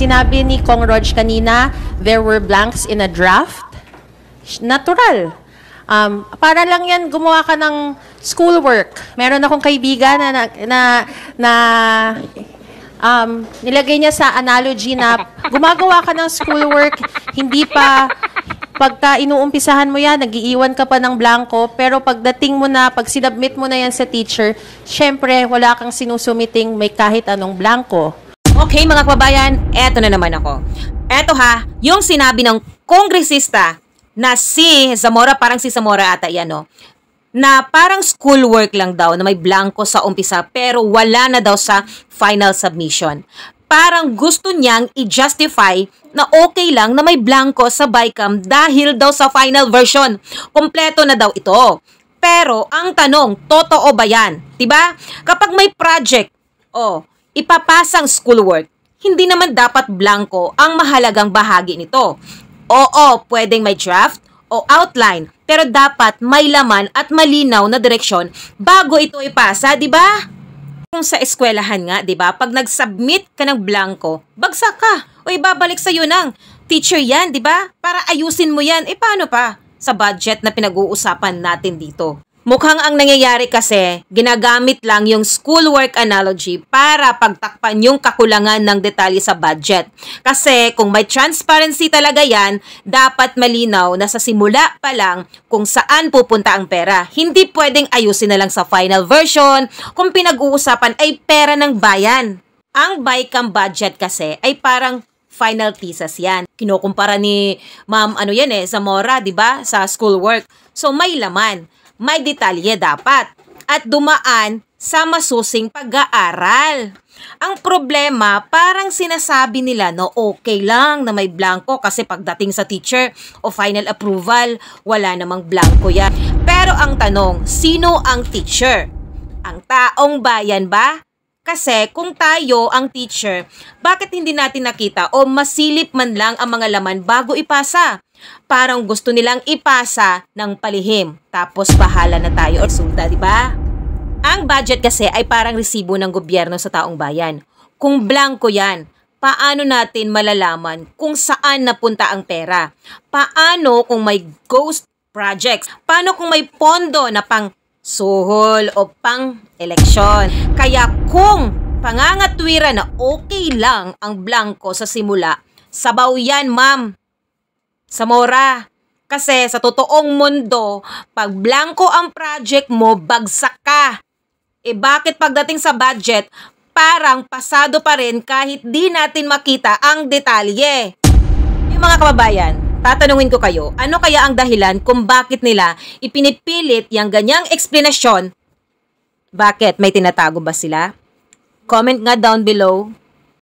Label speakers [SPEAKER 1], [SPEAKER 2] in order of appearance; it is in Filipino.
[SPEAKER 1] Sinabi ni Kong Rog kanina, there were blanks in a draft. Natural. Para lang yan, gumawa ka ng schoolwork. Meron akong kaibigan nilagay niya sa analogy na gumagawa ka ng schoolwork, hindi pa, pagka inuumpisahan mo yan, nag-iiwan ka pa ng blanco, pero pagdating mo na, pag sinubmit mo na yan sa teacher, syempre, wala kang sinusumiting may kahit anong blanco.
[SPEAKER 2] Okay mga kababayan, eto na naman ako. Eto ha, yung sinabi ng kongresista na si Zamora, parang si Zamora ata yan, no? Na parang schoolwork lang daw na may blanco sa umpisa pero wala na daw sa final submission. Parang gusto niyang i-justify na okay lang na may blanco sa BICAM dahil daw sa final version. Kompleto na daw ito. Pero ang tanong, totoo ba yan? Diba? Kapag may project, ipapasang schoolwork, hindi naman dapat blanco ang mahalagang bahagi nito. Oo, pwedeng may draft o outline, pero dapat may laman at malinaw na direksyon bago ito ipasa, di ba? Kung sa eskwelahan nga, di ba, pag nag-submit ka ng blanco, bagsak ka o ibabalik sa iyo ng teacher yan, di ba? Para ayusin mo yan. Paano pa sa budget na pinag-uusapan natin dito? Mukhang ang nangyayari kasi, ginagamit lang yung schoolwork analogy para pagtakpan yung kakulangan ng detalye sa budget. Kasi kung may transparency talaga yan, dapat malinaw na sa simula pa lang kung saan pupunta ang pera. Hindi pwedeng ayusin na lang sa final version kung pinag-uusapan ay pera ng bayan. Ang BICAM budget kasi ay parang final thesis yan. Kinukumpara ni Ma'am Zamora, 'di ba, sa schoolwork. So may laman, may detalye dapat at dumaan sa masusing pag-aaral. Ang problema, parang sinasabi nila no okay lang na may blanco kasi pagdating sa teacher o final approval, wala namang blanco yan. Pero ang tanong, sino ang teacher? Ang taong bayan ba? Kasi kung tayo ang teacher, bakit hindi natin nakita o masilip man lang ang mga laman bago ipasa? Parang gusto nilang ipasa ng palihim, tapos bahala na tayo o resulta, di ba? Ang budget kasi ay parang resibo ng gobyerno sa taong bayan. Kung blanco yan, paano natin malalaman kung saan napunta ang pera? Paano kung may ghost projects? Paano kung may pondo na pang suhol o pang eleksyon? Kaya kung pangangatwiran na okay lang ang blanco sa simula, sabaw yan, Ma'am Zamora. Kasi sa totoong mundo, pag blanco ang project mo, bagsak ka. Bakit pagdating sa budget, parang pasado pa rin kahit di natin makita ang detalye? Yung mga kababayan, tatanungin ko kayo, ano kaya ang dahilan kung bakit nila ipinipilit yung ganyang eksplanasyon? Bakit? May tinatago ba sila? Comment nga down below.